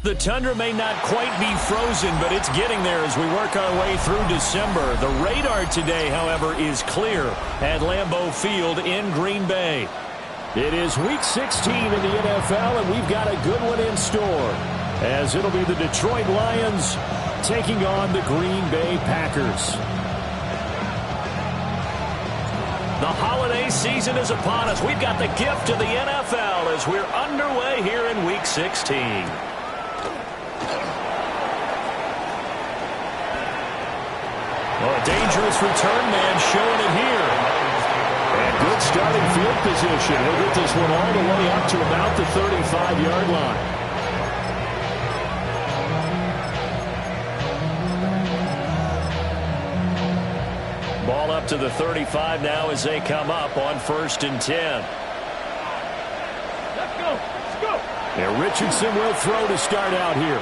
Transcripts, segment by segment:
The tundra may not quite be frozen, but it's getting there as we work our way through December. The radar today, however, is clear at Lambeau Field in Green Bay. It is Week 16 in the NFL, and we've got a good one in store, as it'll be the Detroit Lions taking on the Green Bay Packers. The holiday season is upon us. We've got the gift of the NFL as we're underway here in Week 16. Well, a dangerous return man showing it here. And good starting field position. We'll get this one all the way up to about the 35-yard line. Ball up to the 35 now as they come up on 1st and 10. Let's go. Let's go. Yeah, Richardson will throw to start out here.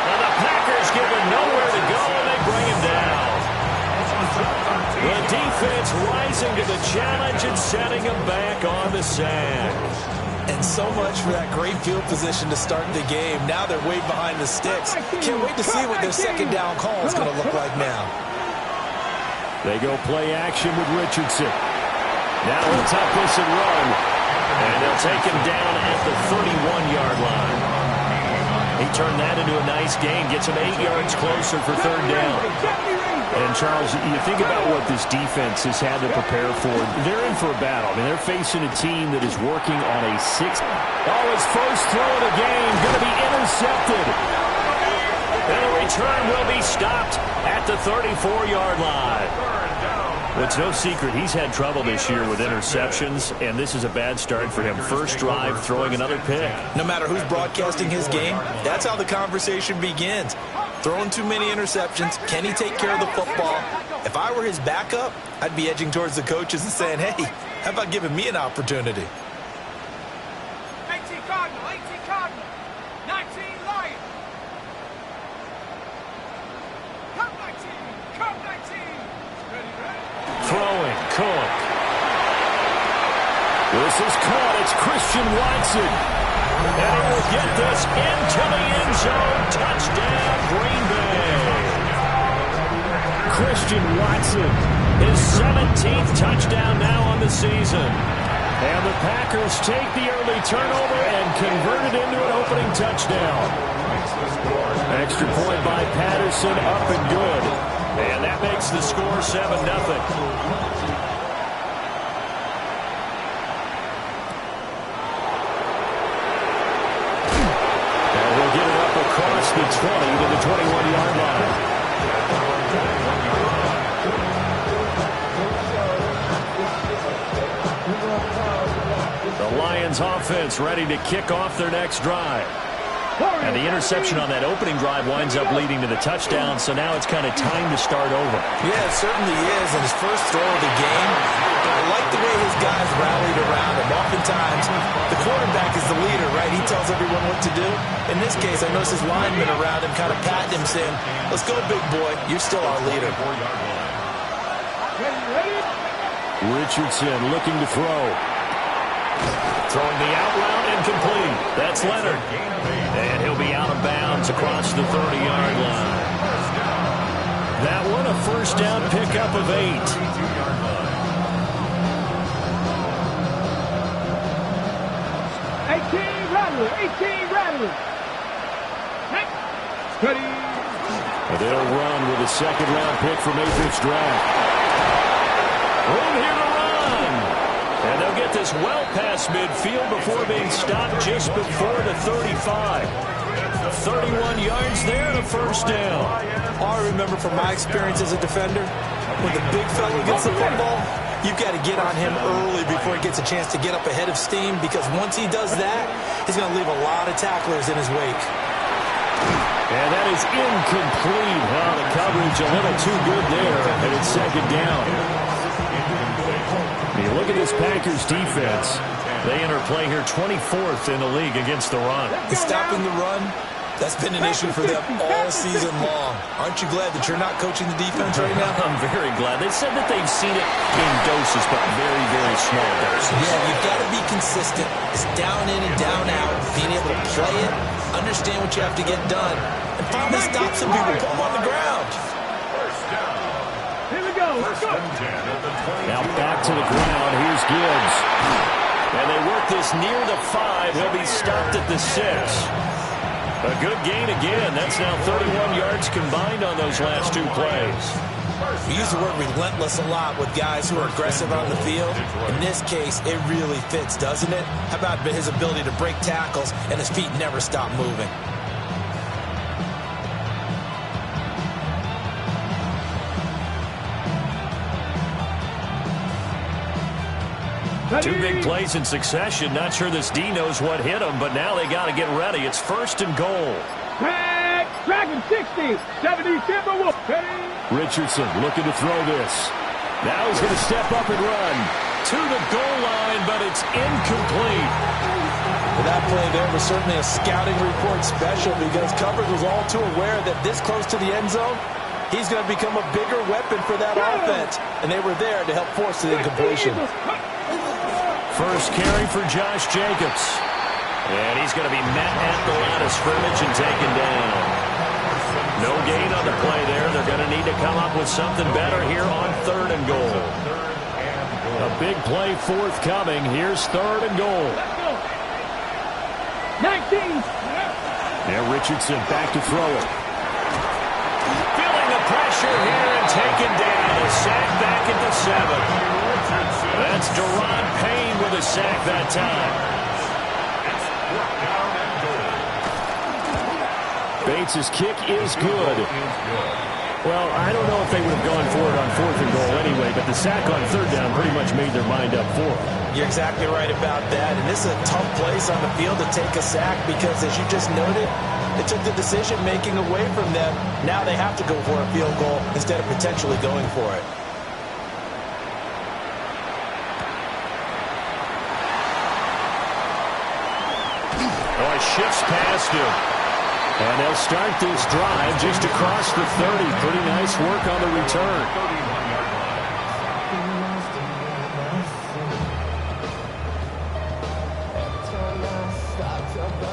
Now the Packers give him nowhere to go, and they bring him down. The defense rising to the challenge and setting him back on the sack. And so much for that great field position to start the game. Now they're way behind the sticks. Can't wait to see what their second down call is going to look like now. They go play action with Richardson. Now he'll tuck this and run. And they'll take him down at the 31-yard line. He turned that into a nice gain, gets him 8 yards closer for 3rd down. And, Charles, you think about what this defense has had to prepare for. They're in for a battle. I mean, they're facing a team that is working on a 6. Oh, his first throw of the game going to be intercepted. And the return will be stopped at the 34-yard line. Well, it's no secret he's had trouble this year with interceptions, and this is a bad start for him. First drive, throwing another pick. No matter who's broadcasting his game, that's how the conversation begins. Throwing too many interceptions. Can he take care of the football? If I were his backup, I'd be edging towards the coaches and saying, hey, how about giving me an opportunity? 18 Cardinal, 18 Cardinal, 19 Lion. Come 19, come 19. Ready, ready. Throwing, Cook. This is caught. It's Christian Watson. And he will get this into the end zone. Touchdown, Green Bay. Christian Watson, his 17th touchdown now on the season. And the Packers take the early turnover and convert it into an opening touchdown. Extra point by Patterson, up and good. And that makes the score 7-0. Across the 20 to the 21-yard line. The Lions offense ready to kick off their next drive. And the interception on that opening drive winds up leading to the touchdown, so now it's kind of time to start over. Yeah, it certainly is. And his first throw of the game, I like the way his guys rallied around him. Oftentimes, the quarterback is the leader, right? He tells everyone what to do. In this case, I noticed his linemen around him kind of patting him, saying, let's go, big boy. You're still our leader. Richardson looking to throw. Throwing the out route incomplete. That's Leonard. And he'll be out of bounds across the 30-yard line. That one a first down pickup of 8. 18 Rattler, 18 Rattler. Next. Steady. They'll run with a second-round pick from April's draft. Room here to run. And they'll get this well past midfield before being stopped just before the 35. 31 yards there and a first down. All I remember from my experience as a defender, when the big fella gets the football, You've got to get on him early before he gets a chance to get up ahead of steam, because once he does that, he's going to leave a lot of tacklers in his wake. And that is incomplete. Well, the coverage a little too good there, and it's second down. You look at this Packers defense. They enter play here 24th in the league against the run. And stopping the run, that's been an issue for them all season long. Aren't you glad that you're not coaching the defense right now? I'm very glad. They said that they've seen it in doses, but very, very small doses. Yeah, you've got to be consistent. It's down in and down out. Being able to play it, understand what you have to get done, and finally stop some people, put them on the ground. Here we go. Let's go. Now back to the ground. Here's Gibbs. And they work this near the 5. He'll be stopped at the 6. A good gain again. That's now 31 yards combined on those last 2 plays. We use the word relentless a lot with guys who are aggressive on the field. In this case, it really fits, doesn't it? How about his ability to break tackles and his feet never stop moving? Two big plays in succession. Not sure this D knows what hit him, but now they got to get ready. It's 1st and goal. Dragon 60, 70, Timberwolf. Richardson looking to throw this. Now he's going to step up and run to the goal line, but it's incomplete. Well, that play there was certainly a scouting report special, because coverage was all too aware that this close to the end zone, he's going to become a bigger weapon for that offense, and they were there to help force the incompletion. First carry for Josh Jacobs. And he's going to be met at the line of scrimmage and taken down. No gain on the play there. They're going to need to come up with something better here on 3rd and goal. A big play forthcoming. Here's 3rd and goal. 19. Now Richardson back to throw it. Feeling the pressure here and taken down. A sack back at the 7. That's Deron Payne with a sack that time. Bates' kick is good. Well, I don't know if they would have gone for it on 4th and goal anyway, but the sack on 3rd down pretty much made their mind up for it. You're exactly right about that, and this is a tough place on the field to take a sack, because, as you just noted, it took the decision-making away from them. Now they have to go for a field goal instead of potentially going for it. Oh, he shifts past him. And they'll start this drive just across the 30. Pretty nice work on the return.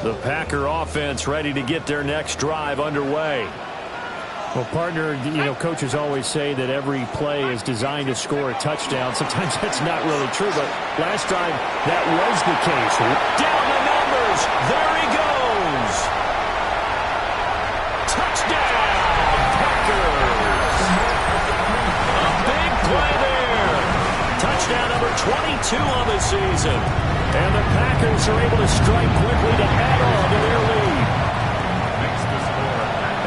The Packer offense ready to get their next drive underway. Well, partner, coaches always say that every play is designed to score a touchdown. Sometimes that's not really true, but last time that was the case. Down the numbers. There he goes. Touchdown, Packers. A big play there. Touchdown number 22 on the season. And the Packers are able to strike quickly to add on to their lead.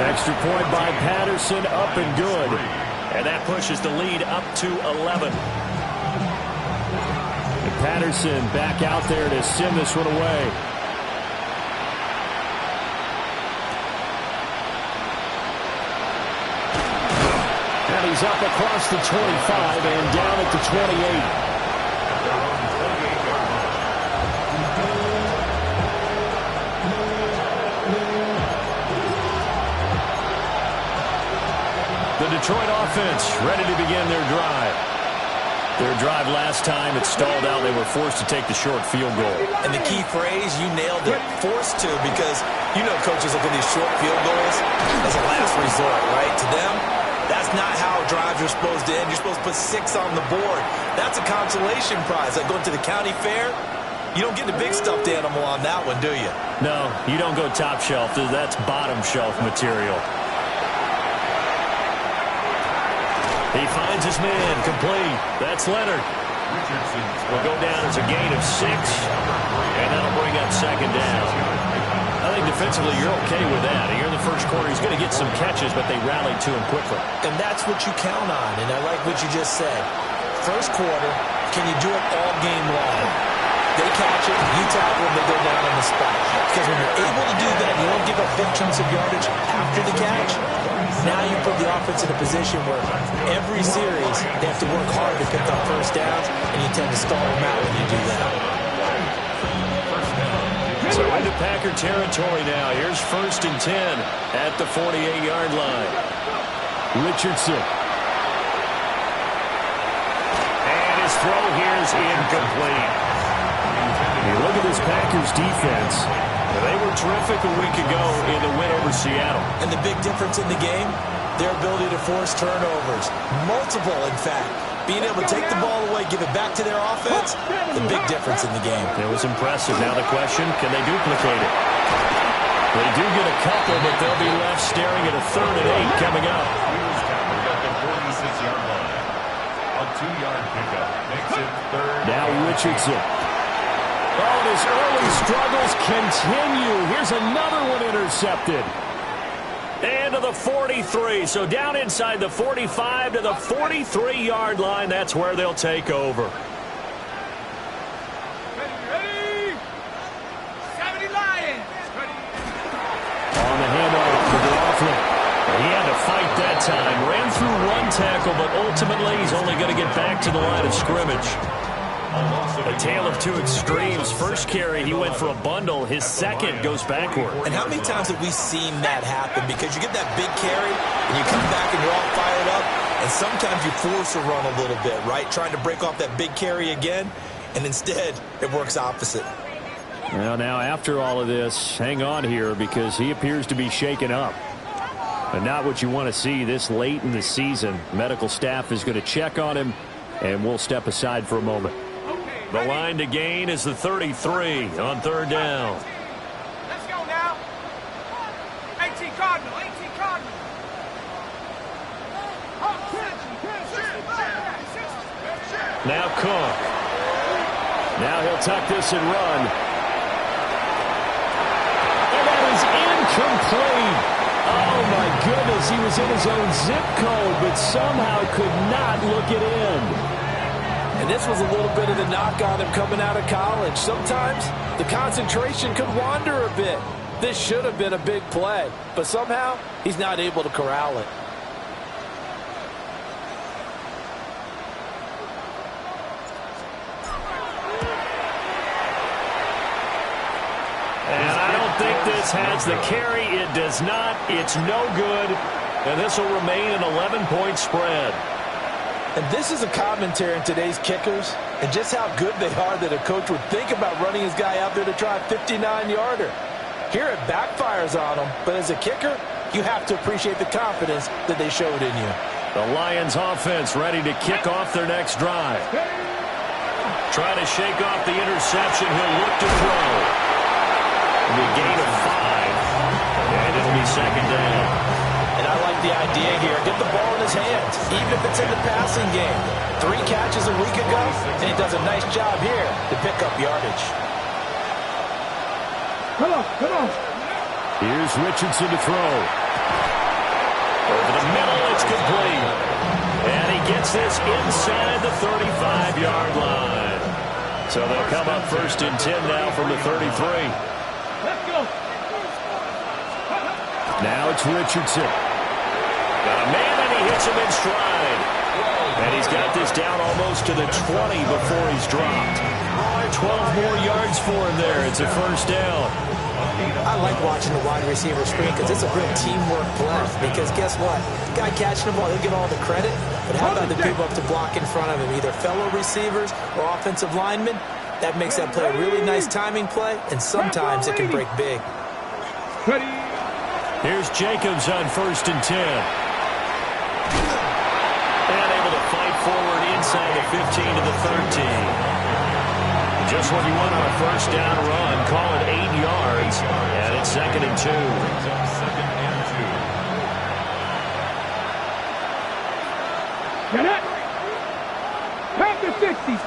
Extra point by Patterson, up and good. And that pushes the lead up to 11. And Patterson back out there to send this one away. And he's up across the 25 and down at the 28. The Detroit offense ready to begin their drive. Their drive last time, it stalled out. They were forced to take the short field goal. And the key phrase, you nailed it, forced to, because coaches look at these short field goals as a last resort, right? To them, that's not how drives are supposed to end. You're supposed to put 6 on the board. That's a consolation prize. Like going to the county fair, you don't get the big stuffed animal on that one, do you? No, you don't go top shelf. That's bottom shelf material. He finds his man, complete. That's Leonard. Will go down as a gain of 6, and that'll bring up second down. I think defensively you're okay with that. Here in the first quarter, he's going to get some catches, but they rallied to him quickly. And that's what you count on, and I like what you just said. first quarter, can you do it all game long? They catch it, you tackle them, they go down on the spot. Because when you're able to do that, you don't give up big chunks of yardage after the catch. Now you put the offense in a position where every series they have to work hard to pick up first downs, and you tend to stall them out when you do that. So into Packer territory now. Here's 1st and 10 at the 48-yard line. Richardson. And his throw here is incomplete. You look at this Packers defense. They were terrific a week ago in the win over Seattle. And the big difference in the game, their ability to force turnovers. Multiple, in fact. Being able to take the ball away, give it back to their offense, the big difference in the game. It was impressive. Now the question, can they duplicate it? They do get a couple, but they'll be left staring at a 3rd and 8 coming up. Now Richardson. Oh, his early struggles continue. Here's another one intercepted. And to the 43. So down inside the 45 to the 43-yard line. That's where they'll take over. Ready? 70 Lions. Ready. On the handoff to McLaughlin. He had to fight that time. Ran through one tackle, but ultimately he's only going to get back to the line of scrimmage. A tale of two extremes. First carry, he went for a bundle. His second goes backward. And how many times have we seen that happen? Because you get that big carry, and you come back and you're all fired up, and sometimes you force a run a little bit, right? Trying to break off that big carry again, and instead it works opposite. Well, now after all of this, hang on here because he appears to be shaken up. And not what you want to see this late in the season. Medical staff is going to check on him, and we'll step aside for a moment. The line to gain is the 33 on 3rd down. Let's go now. 18 Cardinal, 18 Cardinal. Now Cook. Now he'll tuck this and run. And that is incomplete. Oh, my goodness. He was in his own zip code, but somehow could not look it in. And this was a little bit of the knock on him coming out of college. Sometimes the concentration could wander a bit. This should have been a big play, but somehow he's not able to corral it. And I don't think this has the carry. It does not. It's no good. And this will remain an 11-point spread. And this is a commentary on today's kickers and just how good they are that a coach would think about running his guy out there to try a 59-yarder. Here it backfires on him, but as a kicker, you have to appreciate the confidence that they showed in you. The Lions offense ready to kick off their next drive. Try to shake off the interception. He'll look to throw. The gain of 5. And it'll be 2nd down. And I like the idea here. Get the ball in his hands, even if it's in the passing game. 3 catches a week ago, and he does a nice job here to pick up yardage. Come on. Here's Richardson to throw. Over the middle, it's complete. And he gets this inside the 35-yard line. So they'll come up 1st and 10 now from the 33. Let's go. Now it's Richardson. Got a man, and he hits him in stride. And he's got this down almost to the 20 before he's dropped. 12 more yards for him there. It's a 1st down. I like watching the wide receiver screen because it's a real teamwork play. Because guess what? The guy catching the ball, he'll get all the credit. But how about the people up to block in front of him, either fellow receivers or offensive linemen? That makes that play a really nice timing play, and sometimes it can break big. Ready. Here's Jacobs on 1st and 10. And able to fight forward inside the 15 to the 13. Just what you want on a 1st down run. Call it 8 yards. And it's 2nd and 2. Get it. Pack the 60s.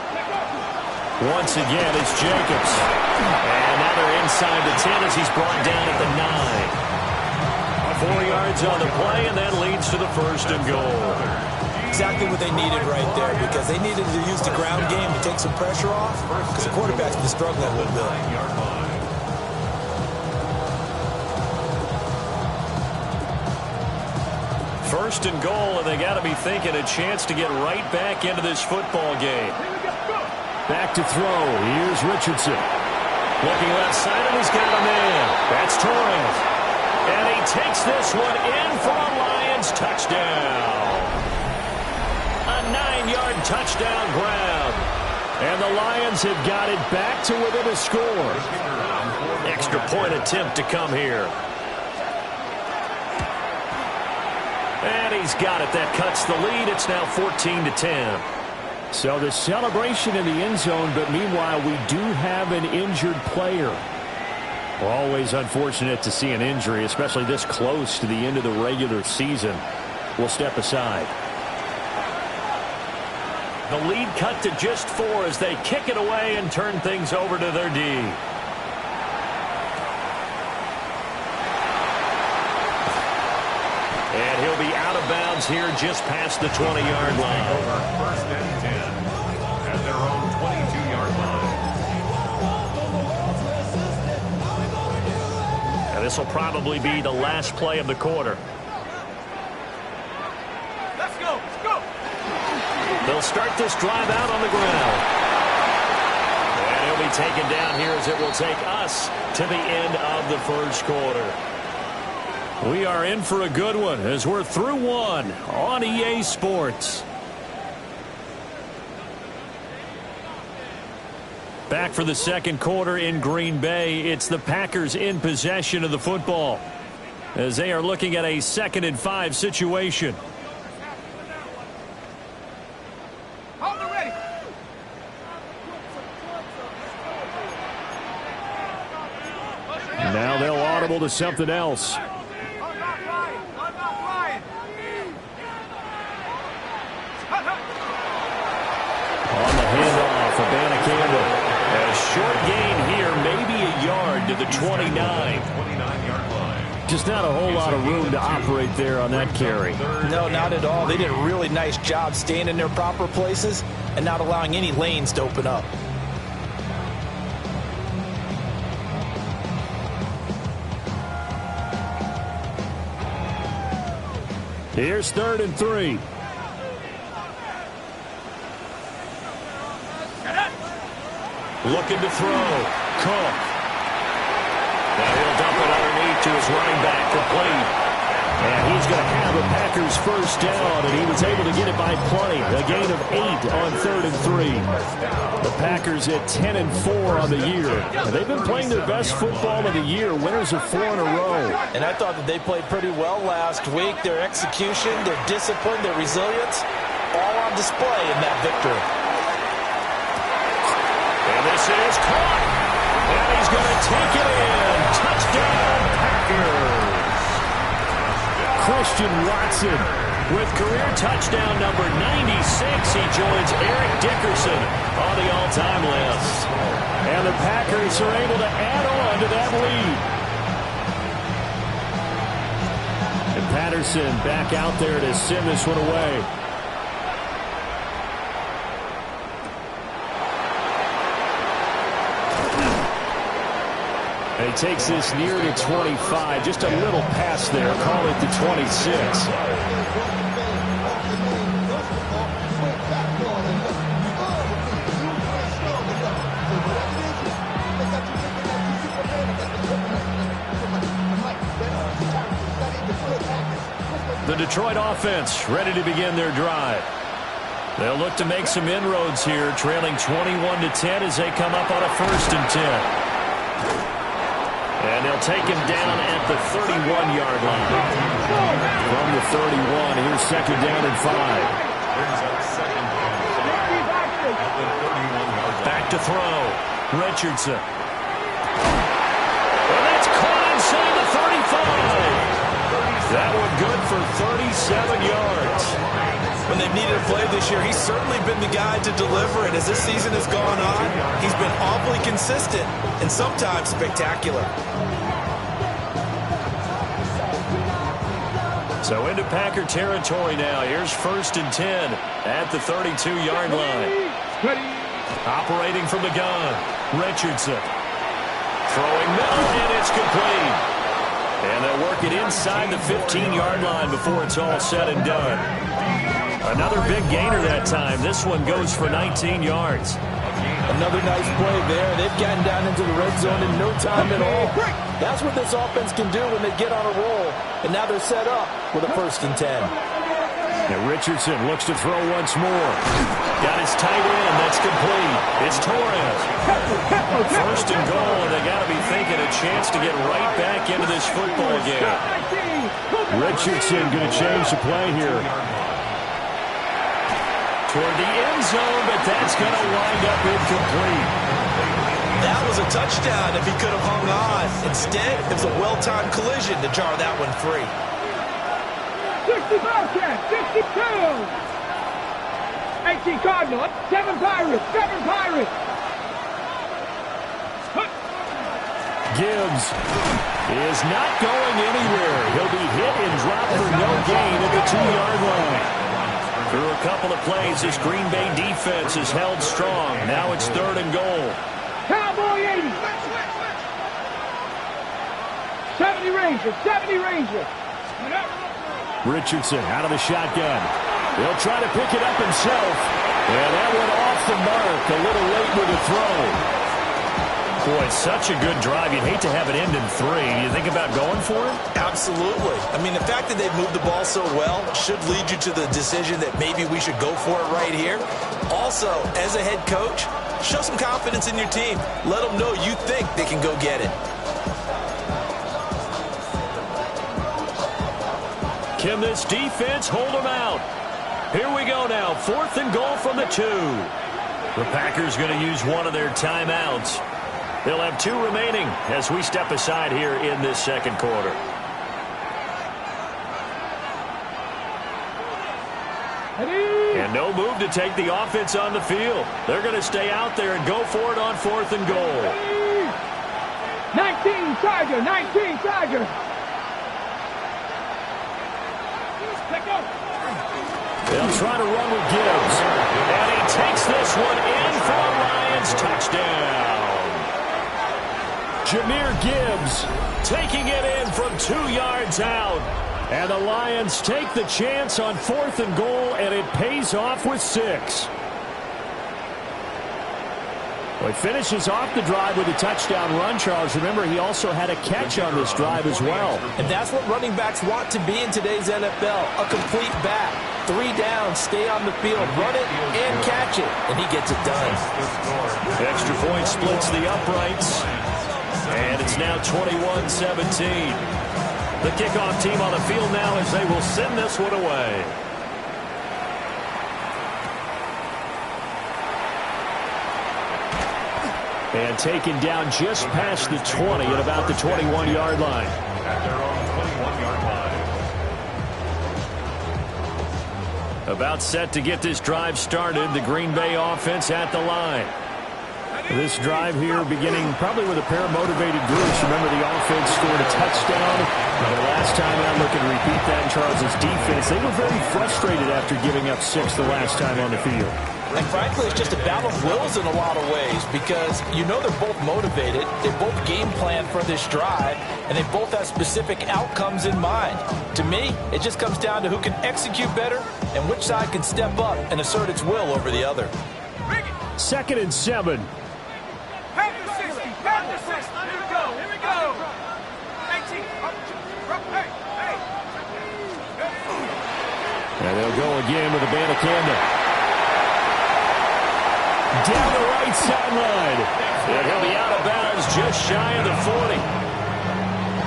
Once again, it's Jacobs. And now they're inside the 10 as he's brought down at the 9. 4 yards on the play, and that leads to the 1st and goal. Exactly what they needed right there, because they needed to use the ground game to take some pressure off, because the quarterback's been struggling a little bit. First and goal, and they got to be thinking a chance to get right back into this football game. Back to throw. Here's Richardson. Looking left side, and he's got a man. That's Torrance. And he takes this one in for a Lions touchdown. A 9-yard touchdown grab. And the Lions have got it back to within a score. Extra point attempt to come here. And he's got it. That cuts the lead. It's now 14-10. So the celebration in the end zone, but meanwhile we do have an injured player. Always unfortunate to see an injury, especially this close to the end of the regular season. We'll step aside. The lead cut to just 4 as they kick it away and turn things over to their D. And he'll be out of bounds here just past the 20-yard line. First and 10 at their own 22-yard line. And this will probably be the last play of the quarter. Let's go. Let's go. They'll start this drive out on the ground. And he'll be taken down here as it will take us to the end of the first quarter. We are in for a good one as we're through one on EA Sports. Back for the second quarter in Green Bay. It's the Packers in possession of the football as they are looking at a 2nd and 5 situation. Hold it ready. Now they'll audible to something else. On the handoff, Urbana Campbell. A short gain here, maybe a yard to the 29. 29-yard line. Just not a whole lot of room to operate there on that carry. No, not at all. They did a really nice job staying in their proper places and not allowing any lanes to open up. Here's 3rd and 3. Looking to throw. Cook. Now he'll dump it underneath to his running back, complete. And he's going to have a Packers first down, and he was able to get it by plenty. A gain of 8 on 3rd and 3. The Packers at 10 and 4 on the year. And they've been playing their best football of the year. Winners of 4 in a row. And I thought that they played pretty well last week. Their execution, their discipline, their resilience, all on display in that victory. And this is caught. And he's going to take it in. Touchdown, Packers. Christian Watson with career touchdown number 96. He joins Eric Dickerson on the all-time list. And the Packers are able to add on to that lead. And Patterson back out there to send this one away. And he takes this near to 25. Just a little pass there. Call it the 26. The Detroit offense ready to begin their drive. They'll look to make some inroads here, trailing 21-10 as they come up on a 1st and 10. And they'll take him down at the 31-yard line. From the 31, here's 2nd down and 5. Back to throw. Richardson. And that's caught inside the 35. That one good for 37 yards. When they've needed a play this year, he's certainly been the guy to deliver, and as this season has gone on, he's been awfully consistent and sometimes spectacular. So into Packer territory now. Here's 1st and 10 at the 32-yard line. Operating from the gun, Richardson. Throwing middle, and it's complete. And they'll work it inside the 15-yard line before it's all said and done. Another big gainer that time. This one goes for 19 yards. Another nice play there. They've gotten down into the red zone in no time at all. That's what this offense can do when they get on a roll. And now they're set up with a 1st and 10. And Richardson looks to throw once more. Got his tight end. That's complete. It's Torres. 1st and goal, and they got to be thinking a chance to get right back into this football game. Richardson going to change the play here. Toward the end zone, but that's going to wind up incomplete. That was a touchdown if he could have hung on. Instead, it was a well-timed collision to jar that one free. 60 Bobcats, 62. 18 Cardinals, 7 Pirates, 7 Pirates. Gibbs is not going anywhere. He'll be hit and dropped for no gain at the 2-yard line. Through a couple of plays, this Green Bay defense is held strong. Now it's 3rd and goal. Cowboy 80. 70 Rangers, 70 Rangers. Richardson out of the shotgun. He'll try to pick it up himself. And that went off the mark. A little late with the throw. Boy, such a good drive. You'd hate to have it end in 3. You think about going for it? Absolutely. I mean, the fact that they've moved the ball so well should lead you to the decision that maybe we should go for it right here. Also, as a head coach, show some confidence in your team. Let them know you think they can go get it. Can this defense hold them out? Here we go now. 4th and goal from the 2. The Packers going to use one of their timeouts. They'll have 2 remaining as we step aside here in this second quarter. And no move to take the offense on the field. They're going to stay out there and go for it on 4th and goal. 19 Tiger, 19 Tiger. They'll try to run with Gibbs. And he takes this one in for a Lions touchdown. Jahmyr Gibbs taking it in from 2 yards out. And the Lions take the chance on 4th and goal, and it pays off with 6. Well, he finishes off the drive with a touchdown run, Charles. Remember, he also had a catch on this drive as well. And that's what running backs want to be in today's NFL, a complete back. 3 down, stay on the field, run it, and catch it. And he gets it done. Extra point splits the uprights. And it's now 21-17. The kickoff team on the field now as they will send this one away. And taken down just past the 20 at about the 21-yard line. At their own 21-yard line. About set to get this drive started. The Green Bay offense at the line. This drive here beginning probably with a pair of motivated groups. Remember, the offense scored a touchdown. The last time out, look and repeat that in Charles' defense. They were very frustrated after giving up 6 the last time on the field. And frankly, it's just a battle of wills in a lot of ways because you know they're both motivated. They both game plan for this drive, and they both have specific outcomes in mind. To me, it just comes down to who can execute better and which side can step up and assert its will over the other. 2nd and 7. Back to 60, back to 60. Here we go, here we go. 18. Hey. And they'll go again with Abanikanda. Down the right sideline. And he'll be out of bounds just shy of the 40.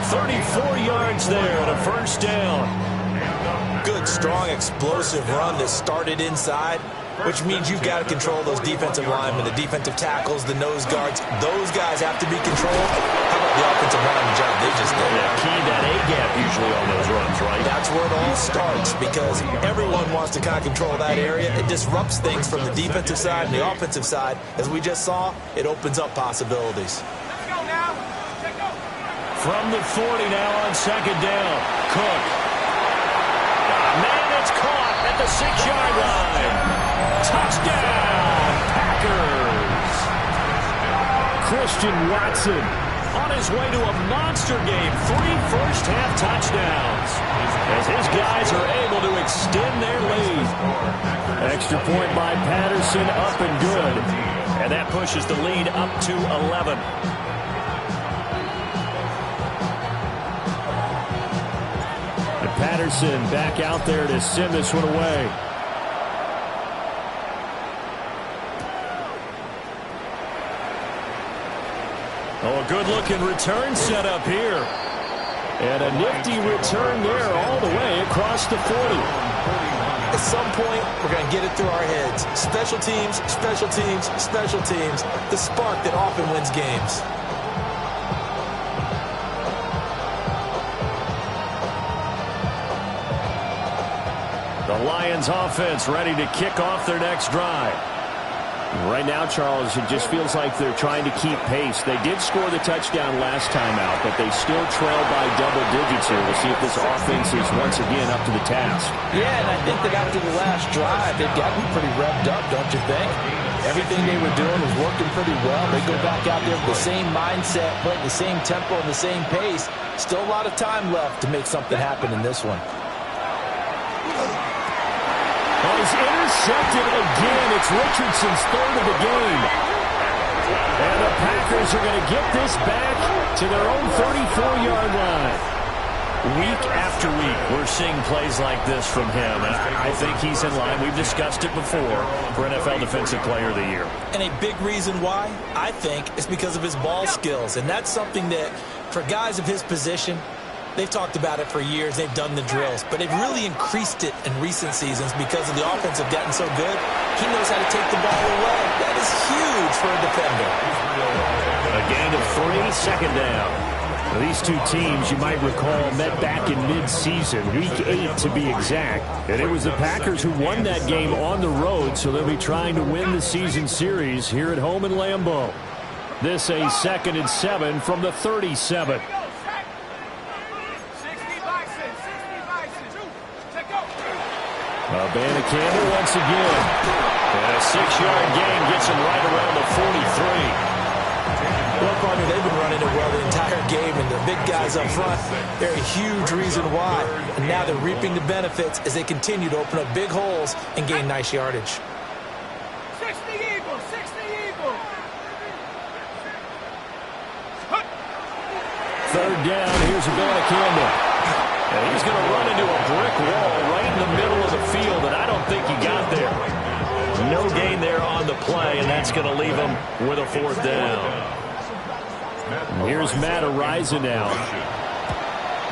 34 yards there and a 1st down. Good, strong, explosive run that started inside, which means you've got to control those defensive linemen, the defensive tackles, the nose guards. Those guys have to be controlled. How about the offensive lineman job they just did? Yeah, key that A-gap usually on those runs, right? That's where it all starts because everyone wants to kind of control that area. It disrupts things from the defensive side and the offensive side. As we just saw, it opens up possibilities. Let's go now. Let's go. From the 40 now on 2nd down. Cook. It's caught at the 6-yard line. Touchdown, Packers. Christian Watson on his way to a monster game. 3 first-half touchdowns as his guys are able to extend their lead. Extra point by Patterson, up and good. And that pushes the lead up to 11. And Patterson back out there to send this one away. Oh, a good-looking return set up here. And a nifty return there all the way across the 40. At some point, we're going to get it through our heads. Special teams, special teams, special teams. The spark that often wins games. The Lions offense ready to kick off their next drive. Right now, Charles, it just feels like they're trying to keep pace. They did score the touchdown last time out, but they still trail by double digits here. We'll see if this offense is once again up to the task. Yeah, and I think that after the last drive, they've gotten pretty revved up, don't you think? Everything they were doing was working pretty well. They go back out there with the same mindset, playing the same tempo and the same pace. Still a lot of time left to make something happen in this one. Oh, he's intercepted again. It's Richardson's third of the game. And the Packers are going to get this back to their own 34-yard line. Week after week, we're seeing plays like this from him. And I think he's in line. We've discussed it before for NFL Defensive Player of the Year. And a big reason why, I think, is because of his ball skills. And that's something that, for guys of his position, they've talked about it for years. They've done the drills. But they've really increased it in recent seasons because of the offense have gotten so good. He knows how to take the ball away. That is huge for a defender. A gain of 3, second down. These two teams, you might recall, met back in mid-season, Week 8 to be exact. And it was the Packers who won that game on the road, so they'll be trying to win the season series here at home in Lambeau. This a 2nd and 7 from the 37. Campbell once again. And a 6-yard gain gets him right around the 43. Well, partner, they've been running it well the entire game, and the big guys up front, they're a huge reason why. And now they're reaping the benefits as they continue to open up big holes and gain nice yardage. 60 Eagles, 60 Eagles. Third down, here's Campbell. And he's going to run into a brick wall right in the middle of the field, and I don't think he got there. No gain there on the play, and that's going to leave him with a 4th down. Here's Matt Araiza now.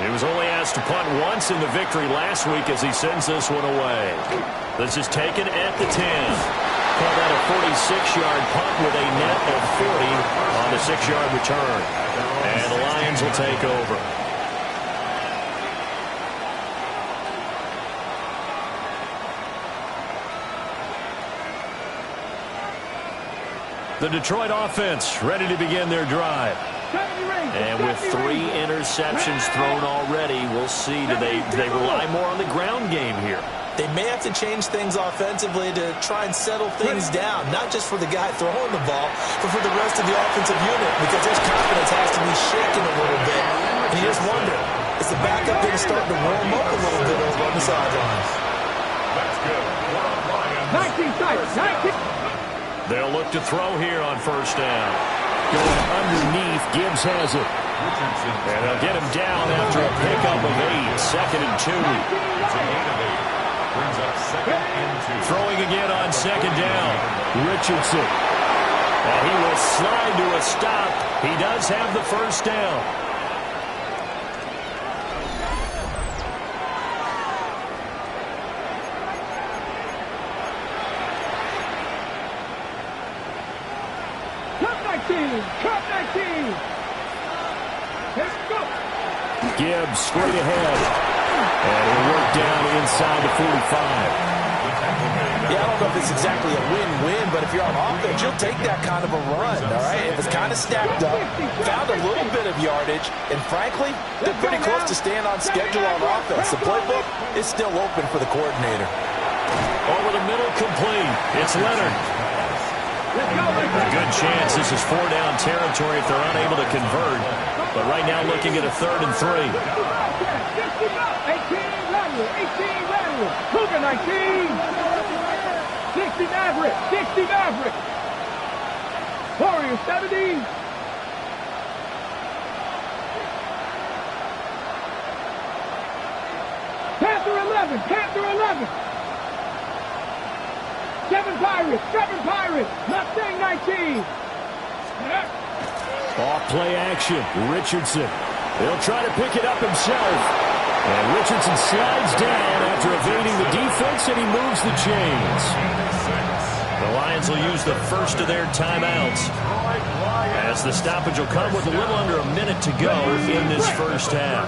He was only asked to punt once in the victory last week as he sends this one away. This is taken at the 10. Call that a 46-yard punt with a net of 40 on the 6-yard return. And the Lions will take over. The Detroit offense ready to begin their drive. And with 3 interceptions thrown already, we'll see. Do they rely more on the ground game here? They may have to change things offensively to try and settle things down, not just for the guy throwing the ball, but for the rest of the offensive unit, because their confidence has to be shaken a little bit. And you just wonder, is the backup going to start to warm up a little bit over on the sidelines? That's good. 19 sides, 19. They'll look to throw here on 1st down. Going underneath, Gibbs has it. And they'll get him down after a pickup of 8. 2nd and 2. Throwing again on 2nd down. Richardson. And he will slide to a stop. He does have the 1st down. Gibbs straight ahead. And he'll work down inside the 45. Yeah, I don't know if it's exactly a win-win, but if you're on offense, you'll take that kind of a run, all right? If it's kind of stacked up, found a little bit of yardage, and frankly, they're pretty close to staying on schedule on offense. The playbook is still open for the coordinator. Over the middle, complete. It's Leonard. A good chance this is 4-down territory if they're unable to convert. But right now looking at a 3rd and 3. 18 lateral, 18 lateral. Cougar 19. 60 Maverick, 60 Maverick. Warrior 70. Panther 11, Panther 11. 7 Pirates, 7 Pirates. Mustang 19. Off play action. Richardson. He'll try to pick it up himself. And Richardson slides down after evading the defense, and he moves the chains. The Lions will use the first of their timeouts, as the stoppage will come with a little under a minute to go in this first half.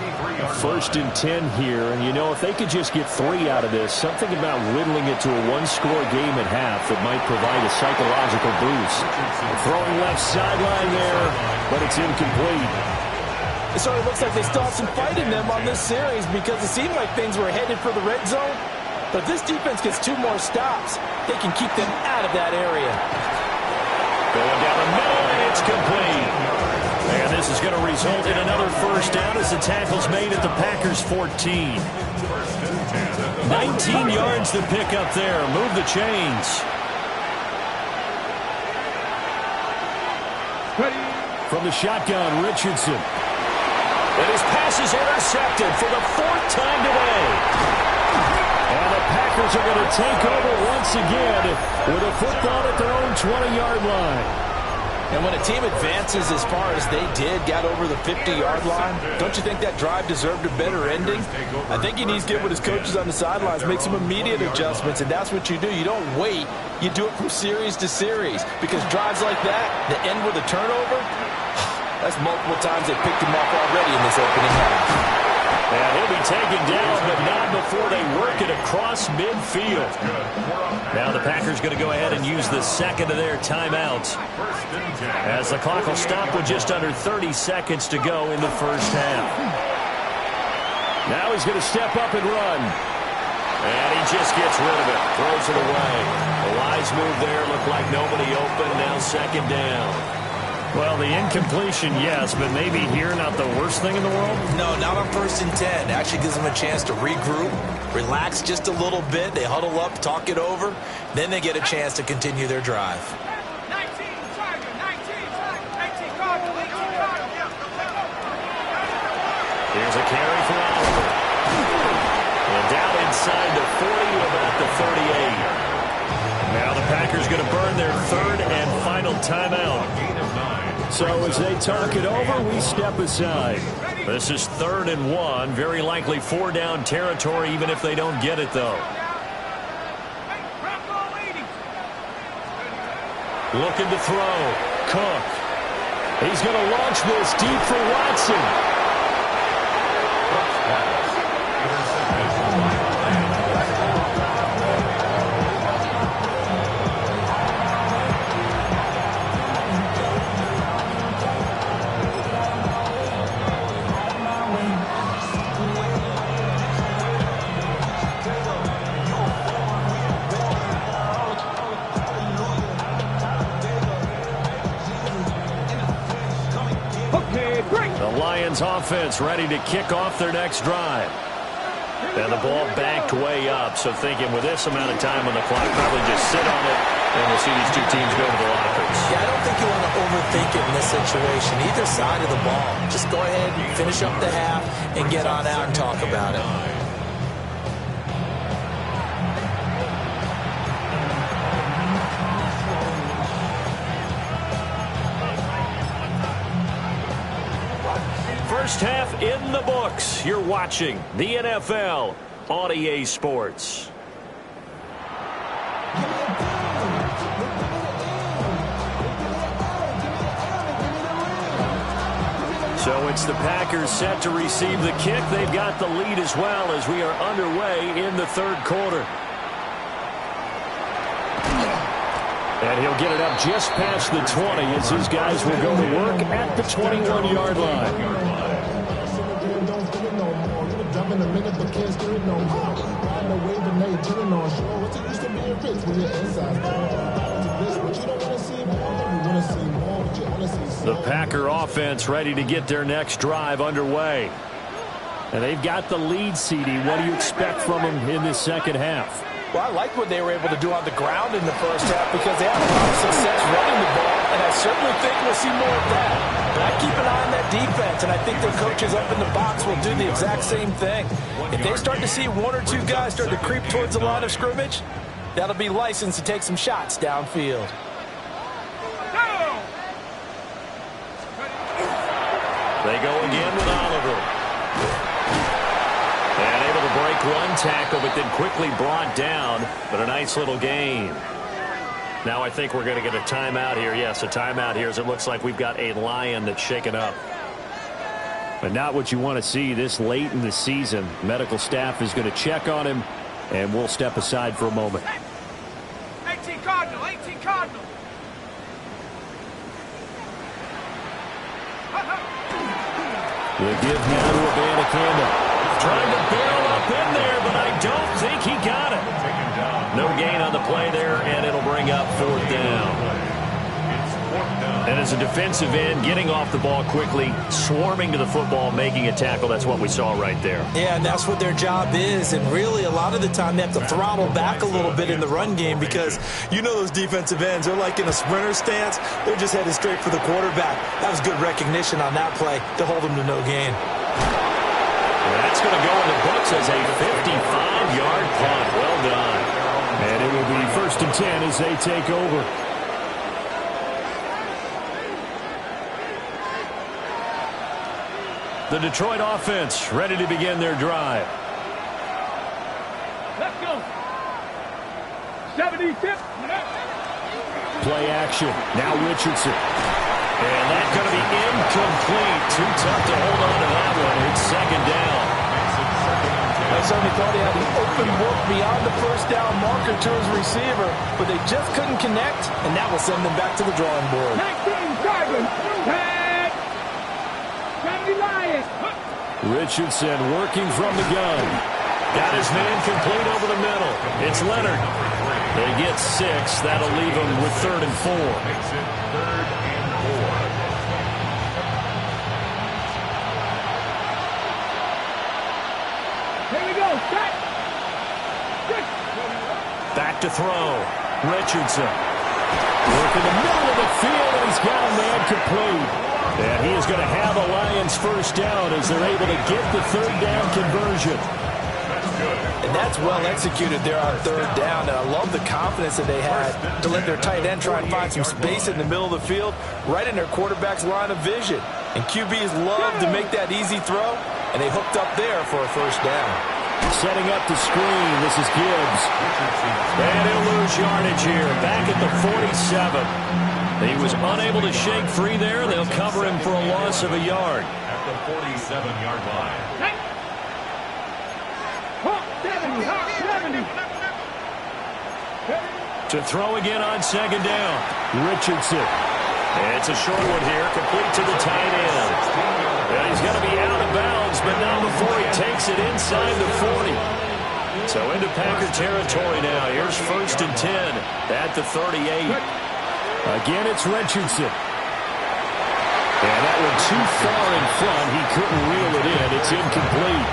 1st and 10 here, and you know, if they could just get 3 out of this, something about whittling it to a 1-score game at half that might provide a psychological boost. Throwing left sideline there, but it's incomplete. It sort of looks like they still have some fight in them on this series because it seemed like things were headed for the red zone. But if this defense gets 2 more stops, they can keep them out of that area. Going down the middle, and it's complete. And this is going to result in another 1st down as the tackle's made at the Packers' 14. 19 yards to pick up there. Move the chains. From the shotgun, Richardson. And his pass is intercepted for the 4th time today. And the Packers are going to take over once again with a football at their own 20-yard line. And when a team advances as far as they did, got over the 50-yard line, don't you think that drive deserved a better ending? I think he needs to get with his coaches on the sidelines, make some immediate adjustments, and that's what you do. You don't wait. You do it from series to series, because drives like that end with a turnover, that's multiple times they picked him off already in this opening half. And he'll be taken down, but not before they work it across midfield. Now the Packers going to go ahead and use the 2nd of their timeouts, as the clock will stop with just under 30 seconds to go in the first half. Now he's going to step up and run. And he just gets rid of it, throws it away. A wise move there, looked like nobody open, now 2nd down. Well, the incompletion, yes, but maybe here not the worst thing in the world? No, not on 1st and 10. It actually gives them a chance to regroup, relax just a little bit. They huddle up, talk it over. Then they get a chance to continue their drive. 19, Tiger, 19, 18, Cardinal, 18, Cardinal. Here's a carry for Oliver. And down inside the 40 to about the 38. Now the Packers going to burn their 3rd and final timeout. So as they talk it over, we step aside. This is 3rd and 1. Very likely 4-down territory, even if they don't get it, though. Looking to throw. Cook. He's going to launch this deep for Watson. Offense ready to kick off their next drive. And the ball backed way up, so thinking with this amount of time on the clock, probably just sit on it, and we'll see these 2 teams go to the lockers. Yeah, I don't think you want to overthink it in this situation. Either side of the ball. Just go ahead and finish up the half and get on out and talk about it. First half in the books. You're watching the NFL on EA Sports. So it's the Packers set to receive the kick. They've got the lead as well as we are underway in the 3rd quarter. And he'll get it up just past the 20 as his guys will go to work at the 21-yard line. The Packer offense ready to get their next drive underway. And they've got the lead, CD. What do you expect from them in this second half? Well, I like what they were able to do on the ground in the first half because they had a lot of success running the ball, and I certainly think we'll see more of that. But I keep an eye on that defense, and I think their coaches up in the box will do the exact same thing. If they start to see one or two guys start to creep towards the line of scrimmage, that'll be licensed to take some shots downfield. They go again with Oliver. And able to break one tackle, but then quickly brought down. But a nice little gain. Now I think we're going to get a timeout here. Yes, a timeout here as it looks like we've got a Lion that's shaken up. But not what you want to see this late in the season. Medical staff is going to check on him, and we'll step aside for a moment. 18 Cardinal, 18 Cardinal. The give now to Abanikanda. Trying to barrel up in there, but I don't think he got it. No gain on the play there, and it'll bring up fourth down. And as a defensive end, getting off the ball quickly, swarming to the football, making a tackle, that's what we saw right there. Yeah, and that's what their job is. And really, a lot of the time, they have to throttle back a little bit in the run game because you know those defensive ends, they're like in a sprinter stance. They're just headed straight for the quarterback. That was good recognition on that play to hold them to no gain. That's going to go in the books as a 55-yard punt. Well done. And it will be 1st and 10 as they take over. The Detroit offense ready to begin their drive. Let's go. 70 tip. Play action. Now Richardson. And that's going to be incomplete. Too tough to hold on to that one. It's second down. I certainly thought he had an open look beyond the first down marker to his receiver, but they just couldn't connect, and that will send them back to the drawing board. 19 Dragons. 70 Lions. Richardson working from the gun. Got his man complete over the middle. It's Leonard. They get 6. That'll leave them with 3rd and 4. Makes it 3rd and 4. Here we go. Set. Back to throw. Richardson. Work in the middle of the field, and he's got a man complete. And he is going to have a Lions first down as they're able to get the 3rd down conversion. And that's well executed there on 3rd down. And I love the confidence that they had to let their tight end try and find some space in the middle of the field, right in their quarterback's line of vision. And QBs love to make that easy throw, and they hooked up there for a first down. Setting up the screen, this is Gibbs. And he'll lose yardage here, back at the 47. He was unable to shake free there. They'll cover him for a loss of a yard. At the 47-yard line. 70. To throw again on second down. Richardson. It's a short one here, complete to the tight end. And he's going to be out of bounds, but not before he takes it inside the 40. So into Packer territory now. Here's 1st and 10 at the 38. Again, it's Richardson. And that one too far in front. He couldn't reel it in. It's incomplete.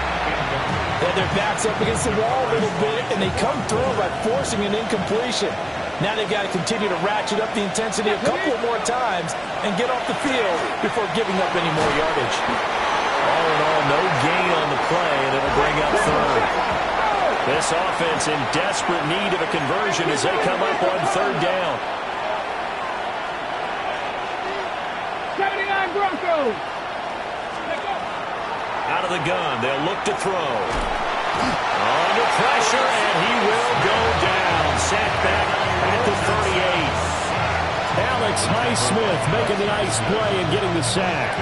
And their back's up against the wall a little bit, and they come through by forcing an incompletion. Now they've got to continue to ratchet up the intensity a couple more times and get off the field before giving up any more yardage. All in all, no gain on the play, and it'll bring up 3rd. This offense in desperate need of a conversion as they come up on 3rd down. 79 Broncos. Out of the gun, they'll look to throw. Under pressure, and he will go down. Sacked back at the 38. Alex Highsmith making the nice play and getting the sack.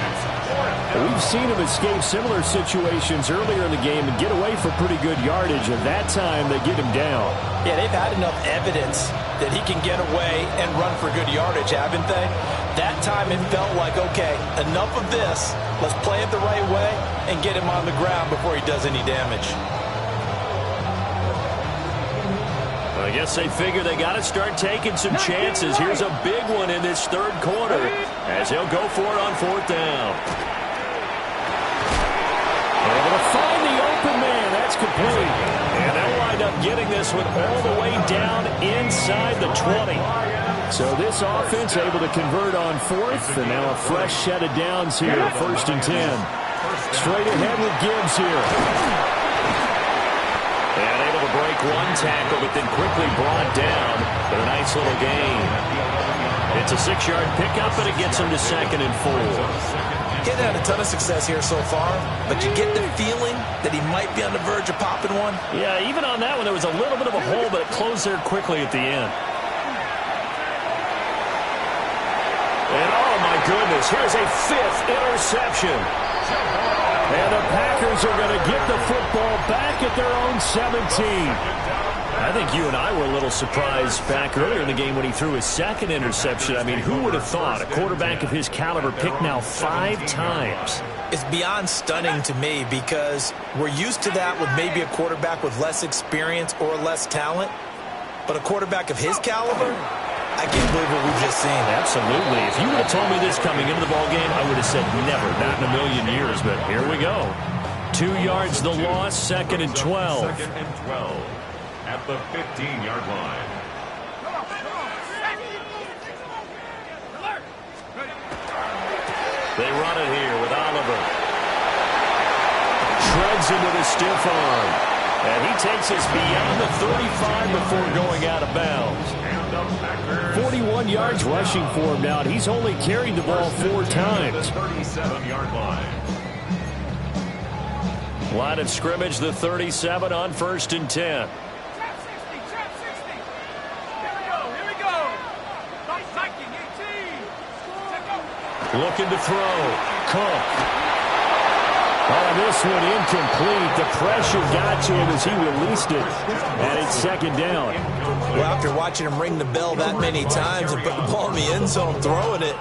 We've seen him escape similar situations earlier in the game and get away for pretty good yardage, and that time they get him down. Yeah, they've had enough evidence that he can get away and run for good yardage, haven't they? That time it felt like, okay, enough of this. Let's play it the right way and get him on the ground before he does any damage. I guess they figure they got to start taking some chances. Here's a big one in this third quarter as he'll go for it on fourth down. Able to find the open man. That's complete. And they'll wind up getting this one all the way down inside the 20. So this offense able to convert on fourth, and now a fresh set of downs here, 1st and 10. Straight ahead with Gibbs here. And able to break one tackle, but then quickly brought down. But a nice little gain. It's a 6-yard pickup, and it gets him to 2nd and 4. He's had a ton of success here so far, but you get the feeling that he might be on the verge of popping one. Yeah, even on that one, there was a little bit of a hole, but it closed there quickly at the end. And oh my goodness, here's a 5th interception. And the Packers are going to get the football back at their own 17. I think you and I were a little surprised back earlier in the game when he threw his 2nd interception. I mean, who would have thought a quarterback of his caliber picked now 5 times? It's beyond stunning to me because we're used to that with maybe a quarterback with less experience or less talent. But a quarterback of his caliber, I can't believe what we've just seen. Absolutely. If you would have told me this coming into the ballgame, I would have said never, not in a million years. But here we go. 2 yards the loss, 2nd and 12. 2nd and 12 at the 15-yard line. They run it here with Oliver. Shreds into the stiff arm. And he takes us beyond the 35 before going out of bounds. 41 yards rushing for him now. He's only carried the ball 4 times. 37-yard line. Line of scrimmage, the 37 on 1st and 10. Looking to throw. Cook. Oh, this one incomplete. The pressure got to him as he released it. And it's 2nd down. Well, after watching him ring the bell that many times and put the ball in the end zone throwing it,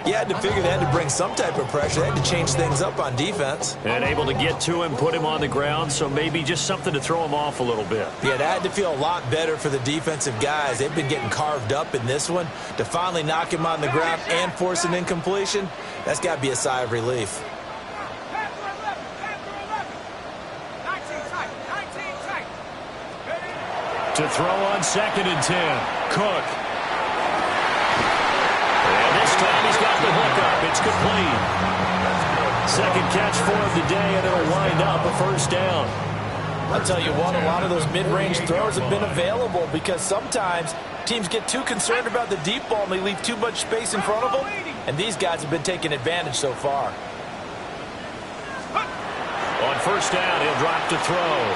you had to figure they had to bring some type of pressure. They had to change things up on defense. And able to get to him, put him on the ground, so maybe just something to throw him off a little bit. Yeah, that had to feel a lot better for the defensive guys. They've been getting carved up in this one. To finally knock him on the ground and force an incompletion, that's got to be a sigh of relief. To throw on 2nd and 10. Cook. And this time he's got the hook up. It's complete. 2nd catch for him today, and it'll wind up a 1st down. I'll tell you what, a lot of those mid-range throws have been available because sometimes teams get too concerned about the deep ball and they leave too much space in front of them, and these guys have been taking advantage so far. On 1st down, he'll drop to throw.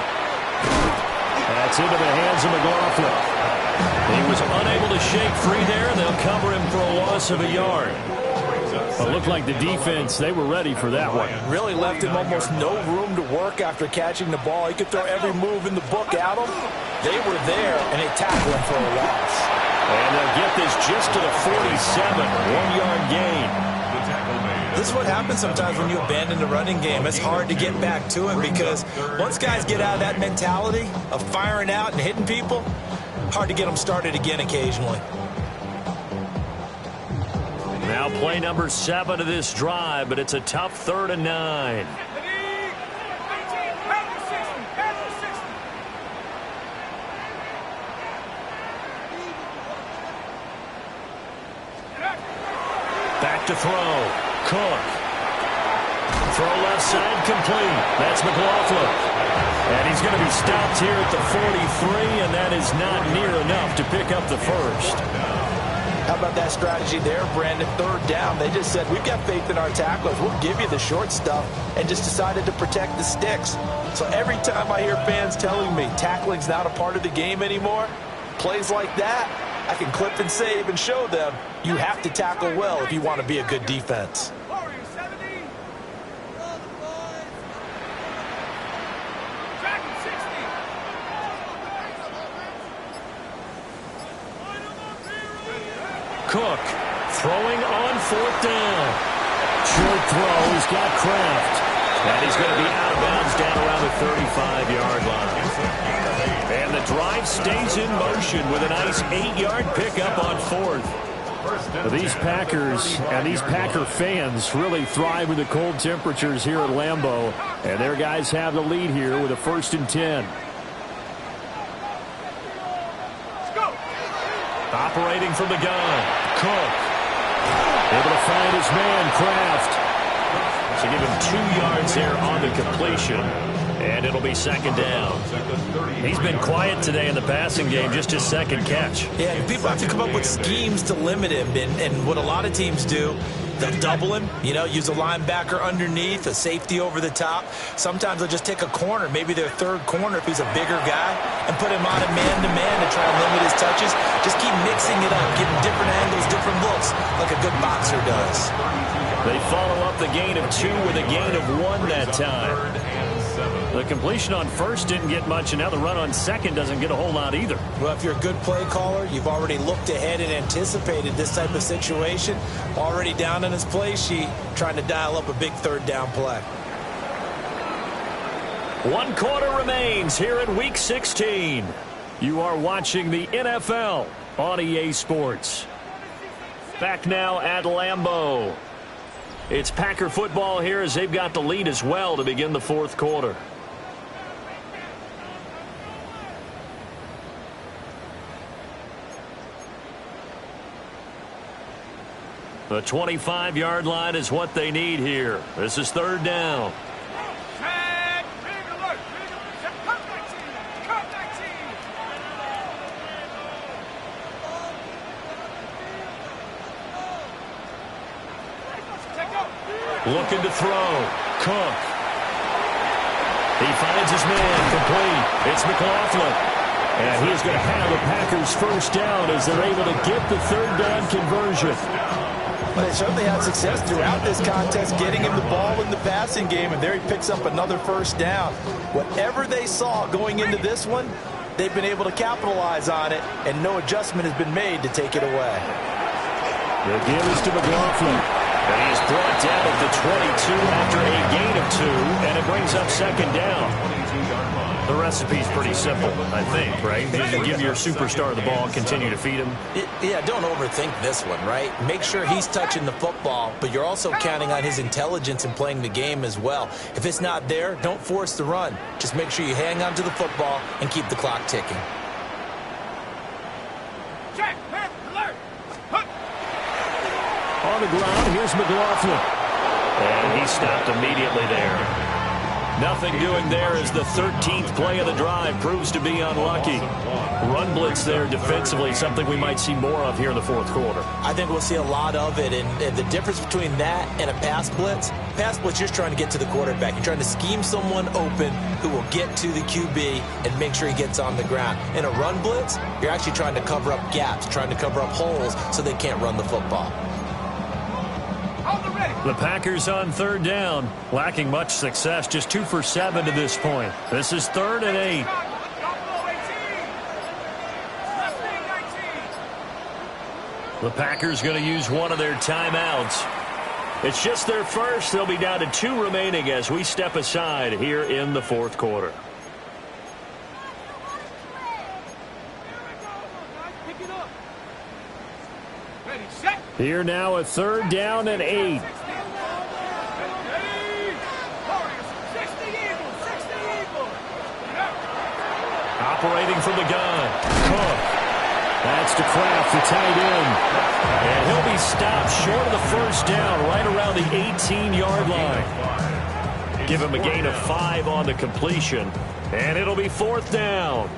That's into the hands of McLaughlin. He was unable to shake free there, and they'll cover him for a loss of a yard. It looked like the defense, they were ready for that one. Really left him almost no room to work after catching the ball. He could throw every move in the book at him. They were there, and they tackled him for a loss. And they'll get this just to the 47, 1-yard gain. This is what happens sometimes when you abandon the running game. It's hard to get back to it because once guys get out of that mentality of firing out and hitting people, hard to get them started again occasionally. Now play number 7 of this drive, but it's a tough 3rd and 9. Back to throw. Cook. Throw left side complete. That's McLaughlin. And he's going to be stopped here at the 43, and that is not near enough to pick up the 1st. How about that strategy there, Brandon? 3rd down. They just said, we've got faith in our tacklers. We'll give you the short stuff, and just decided to protect the sticks. So every time I hear fans telling me tackling's not a part of the game anymore, plays like that, I can clip and save and show them you have to tackle well if you want to be a good defense. Cook throwing on 4th down. Short throw. He's got Kraft. And he's going to be out of bounds down around the 35-yard line. And the drive stays in motion with a nice 8-yard pickup on 4th. These Packers and these Packer fans really thrive with the cold temperatures here at Lambeau. And their guys have the lead here with a 1st and 10. Operating from the gun. Cook. Able to find his man, Kraft. So give him 2 yards there on the completion. And it'll be 2nd down. He's been quiet today in the passing game, just his 2nd catch. Yeah, people have to come up with schemes to limit him. And what a lot of teams do, they'll double him, use a linebacker underneath, a safety over the top. Sometimes they'll just take a corner, maybe their 3rd corner if he's a bigger guy, and put him on a man-to-man to try and limit his touches. Just keep mixing it up, give him different angles, different looks, like a good boxer does. They follow up the gain of 2 with a gain of 1 that time. The completion on 1st didn't get much, and now the run on 2nd doesn't get a whole lot either. Well, if you're a good play caller, you've already looked ahead and anticipated this type of situation. Already down on his play sheet, trying to dial up a big 3rd down play. 1 quarter remains here in Week 16. You are watching the NFL on EA Sports. Back now at Lambeau. It's Packer football here as they've got the lead as well to begin the 4th quarter. The 25-yard line is what they need here. This is 3rd down. Looking to throw. Cook. He finds his man complete. It's McLaughlin. And he's going to have the Packers 1st down as they're able to get the 3rd down conversion. But they certainly had success throughout this contest getting him the ball in the passing game, and there he picks up another 1st down. Whatever they saw going into this one, they've been able to capitalize on it, and no adjustment has been made to take it away. The give is to McLaughlin. And he's brought down at the 22 after a gain of 2, and it brings up 2nd down. The recipe's pretty simple, I think, right? You give your superstar the ball, continue to feed him. Yeah, don't overthink this one, right? Make sure he's touching the football, but you're also counting on his intelligence in playing the game as well. If it's not there, don't force the run. Just make sure you hang on to the football and keep the clock ticking. On the ground, here's McLaughlin. And he stopped immediately there. Nothing doing there as the 13th play of the drive proves to be unlucky. Run blitz there defensively, something we might see more of here in the 4th quarter. I think we'll see a lot of it, and the difference between that and a pass blitz, you're just trying to get to the quarterback. You're trying to scheme someone open who will get to the QB and make sure he gets on the ground. In a run blitz, you're actually trying to cover up gaps, trying to cover up holes so they can't run the football. The Packers on 3rd down, lacking much success, just 2 for 7 to this point. This is 3rd and 8. The Packers going to use one of their timeouts. It's just their first. They'll be down to 2 remaining as we step aside here in the 4th quarter. Here now at 3rd down and 8. Operating from the gun. Cook. That's to Kraft, the tight end. And he'll be stopped short of the 1st down, right around the 18-yard line. Give him a gain of 5 on the completion. And it'll be 4th down.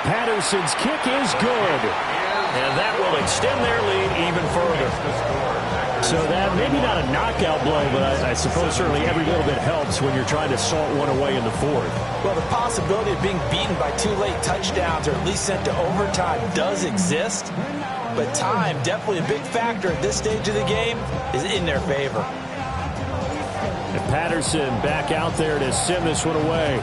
Patterson's kick is good. And that will extend their lead even further. So that, maybe not a knockout blow, but I suppose certainly every little bit helps when you're trying to salt one away in the 4th. Well, the possibility of being beaten by 2 late touchdowns or at least sent to overtime does exist. But time, definitely a big factor at this stage of the game, is in their favor. And Patterson back out there to send this one away.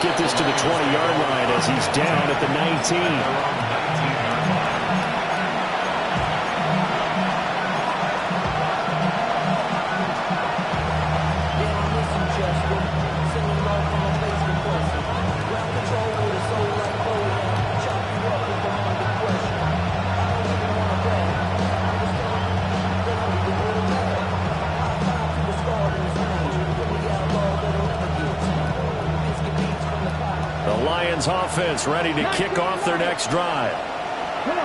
get this to the 20-yard line as he's down at the 19. Offense ready to kick off their next drive.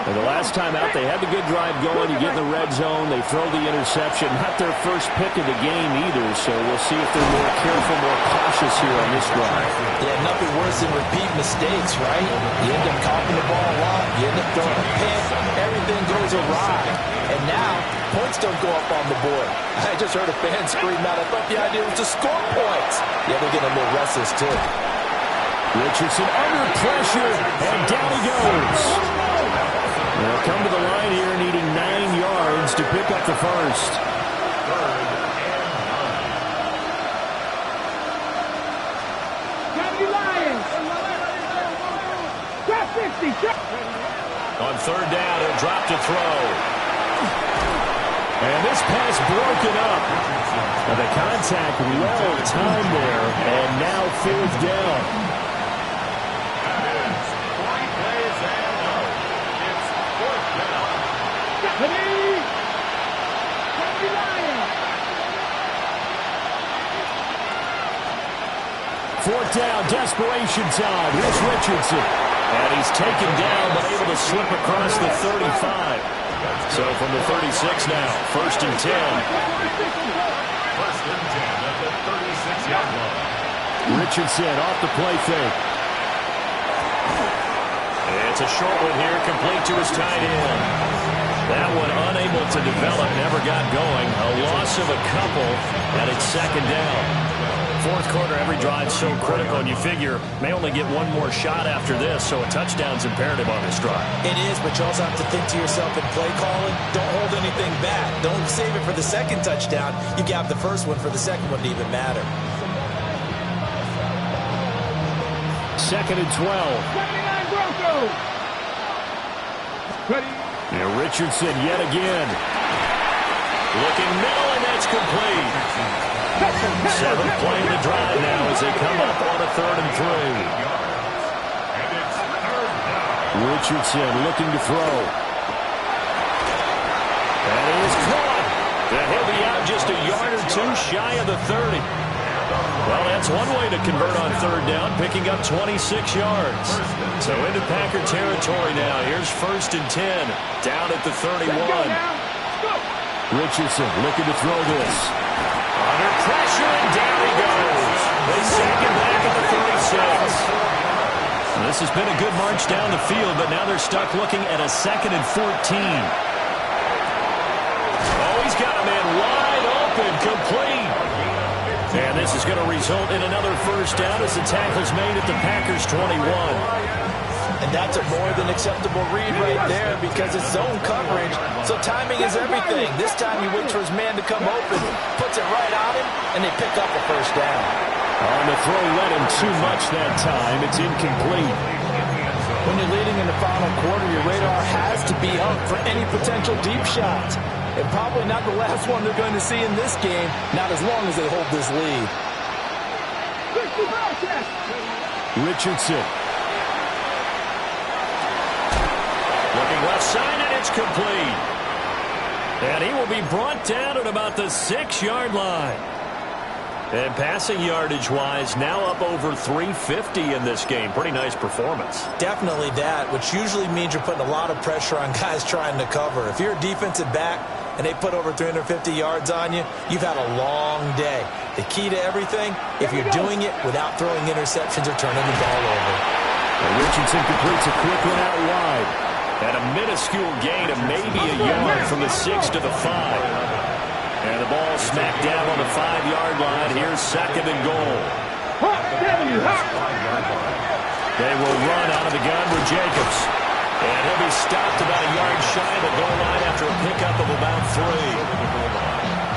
And the last time out, they had the good drive going. You get in the red zone, they throw the interception. Not their first pick of the game either, so we'll see if they're more careful, more cautious here on this drive. Yeah, nothing worse than repeat mistakes, right? You end up coughing the ball a lot. You end up throwing a pick. Everything goes awry. And now, points don't go up on the board. I just heard a fan scream out. I thought the idea was to score points. Yeah, they're getting a little restless, too. Richardson under pressure, and down he goes. They'll come to the line here needing 9 yards to pick up the first. On third down, he'll drop to throw. And this pass broken up. And the contact well timed there, and now fourth down. Fourth down, desperation time. Here's Richardson. And he's taken down, but able to slip across the 35. So from the 36 now, first and 10. First and 10 at the 36-yard line. Richardson off the play fake. It's a short one here, complete to his tight end. That one unable to develop, never got going. A loss of a couple, and it's second down. Fourth quarter, every drive so critical, and you figure may only get one more shot after this, so a touchdown's imperative on this drive. It is, but you also have to think to yourself in play calling, don't hold anything back. Don't save it for the second touchdown. You got the first one for the second one to even matter. Second and 12. Now Richardson yet again. Looking middle, and that's complete. Seventh play of the drive now as they come up on a 3rd and 3. Richardson looking to throw. And he is caught. And he'll be out just a yard or two shy of the 30. Well, that's one way to convert on third down, picking up 26 yards. So into Packer territory now. Here's first and 10, down at the 31. Richardson looking to throw this. Under pressure, and down he goes. They sack him back at the 36. This has been a good march down the field, but now they're stuck looking at a 2nd and 14. Oh, he's got a man wide open, complete. And this is going to result in another first down as the tackle's made at the Packers' 21. And that's a more than acceptable read right there because it's zone coverage, so timing is everything. This time he waits for his man to come open, puts it right on him, and they pick up a first down. On the throw, led him too much that time. It's incomplete. When you're leading in the final quarter, your radar has to be up for any potential deep shots. And probably not the last one they're going to see in this game, not as long as they hold this lead. Richardson. Looking left side, and it's complete. And he will be brought down at about the 6-yard line. And passing yardage-wise, now up over 350 in this game. Pretty nice performance. Definitely that, which usually means you're putting a lot of pressure on guys trying to cover. If you're a defensive back and they put over 350 yards on you, you've had a long day. The key to everything, if you're doing it without throwing interceptions or turning the ball over. And Richardson completes a quick one out wide. And a minuscule gain of maybe a yard from the 6 to the 5. And the ball smacked down on the 5-yard line. Here's 2nd and goal. They will run out of the gun with Jacobs. And he'll be stopped about a yard shy of the goal line after a pickup of about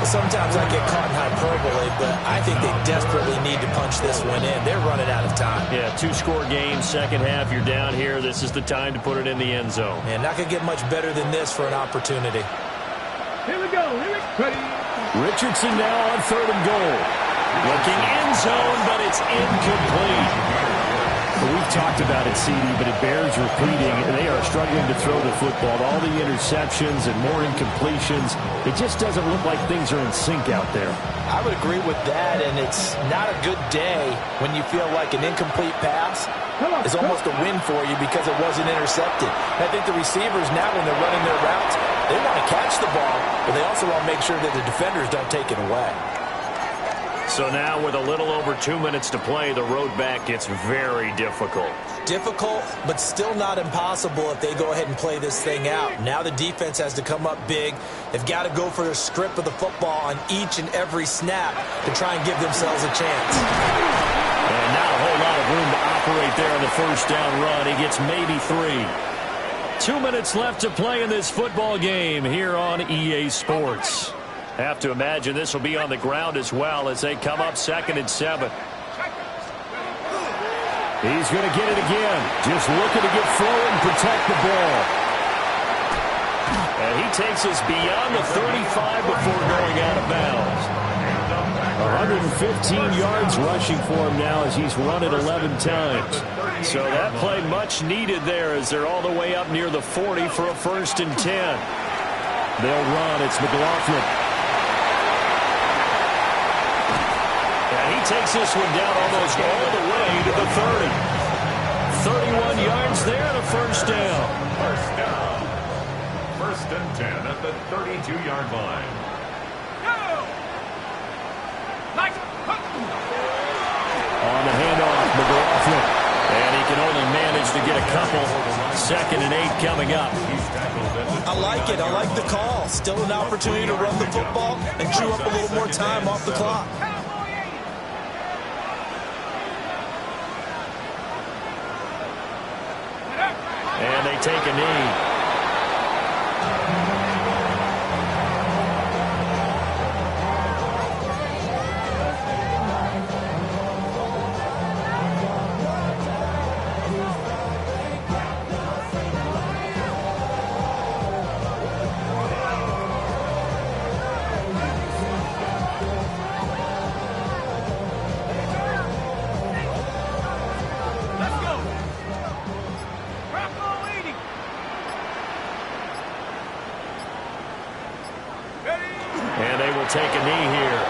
3. Sometimes I get caught in hyperbole, but I think they desperately need to punch this one in. They're running out of time. Yeah, two-score game, second half, you're down here. This is the time to put it in the end zone. And not going to get much better than this for an opportunity. Here we go. Here we go. Ready? Richardson now on 3rd and goal. Looking end zone, but it's incomplete. Well, we've talked about it, CD, but it bears repeating. They are struggling to throw the football. All the interceptions and more incompletions. It just doesn't look like things are in sync out there. I would agree with that, and it's not a good day when you feel like an incomplete pass is almost a win for you because it wasn't intercepted. And I think the receivers now, when they're running their routes, they want to catch the ball, but they also want to make sure that the defenders don't take it away. So now with a little over 2 minutes to play, the road back gets very difficult. Difficult, but still not impossible if they go ahead and play this thing out. Now the defense has to come up big. They've got to go for the script of the football on each and every snap to try and give themselves a chance. And not a whole lot of room to operate there on the first down run. He gets maybe 3. 2 minutes left to play in this football game here on EA Sports. Have to imagine this will be on the ground as well as they come up 2nd and 7. He's going to get it again. Just looking to get flowing, protect the ball. And he takes us beyond the 35 before going out of bounds. 115 yards rushing for him now as he's run it 11 times. So that play much needed there as they're all the way up near the 40 for a 1st and 10. They'll run. It's McLaughlin. And he takes this one down almost all the way to the 30. 31 yards there and a 1st down. 1st down. 1st and 10 at the 32-yard line. On the handoff, McLaughlin. And he can only manage to get a couple. 2nd and 8 coming up. I like it. I like the call. Still an opportunity to run the football and chew up a little more time off the clock. And they take a knee. And they will take a knee here.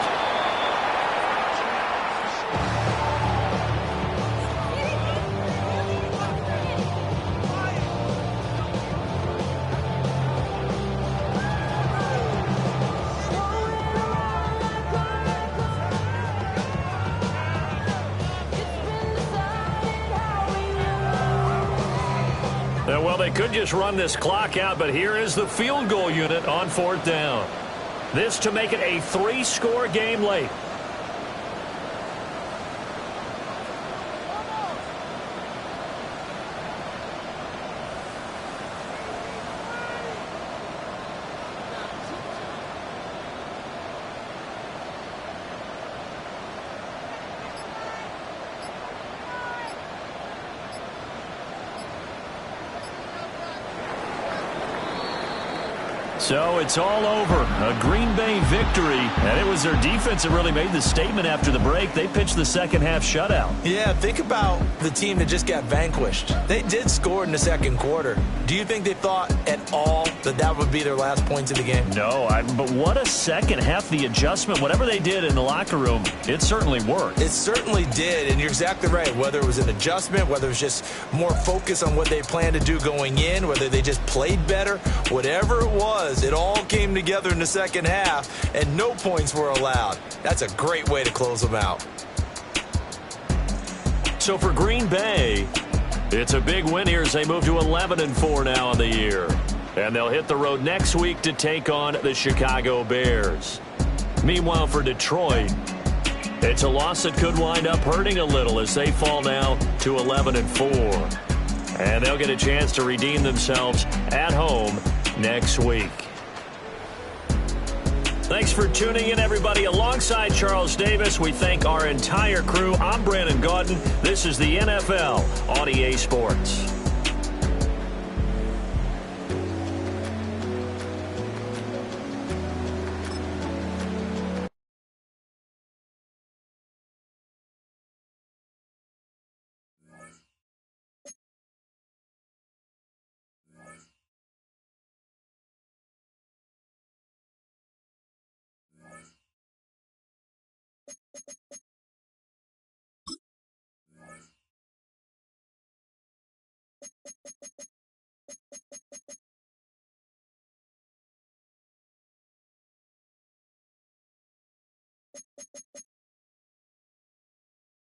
Well, they could just run this clock out, but here is the field goal unit on 4th down. This to make it a 3-score game late. So it's all over. A Green Bay victory. And it was their defense that really made the statement after the break. They pitched the second half shutout. Yeah, think about the team that just got vanquished. They did score in the 2nd quarter. Do you think they thought at all that that would be their last points of the game? No, but what a second half. The adjustment, whatever they did in the locker room, it certainly worked. It certainly did, and you're exactly right. Whether it was an adjustment, whether it was just more focus on what they planned to do going in, whether they just played better, whatever it was, it all came together in the second half, and no points were allowed. That's a great way to close them out. So for Green Bay, it's a big win here as they move to 11-4 now on the year. And they'll hit the road next week to take on the Chicago Bears. Meanwhile, for Detroit, it's a loss that could wind up hurting a little as they fall now to 11-4. And they'll get a chance to redeem themselves at home next week. Thanks for tuning in, everybody. Alongside Charles Davis, we thank our entire crew. I'm Brandon Gaudin. This is the NFL on EA Sports.